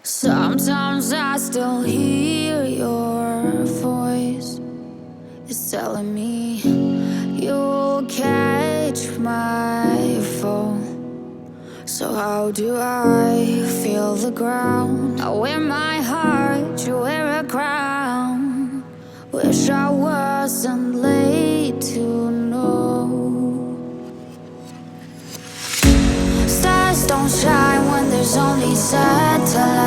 Sometimes I still hear your voice. It's telling me you'll catch my fall. So how do I feel the ground? I wear my heart, you wear a crown. Wish I wasn't late to know. Stars don't shine when there's only satellites.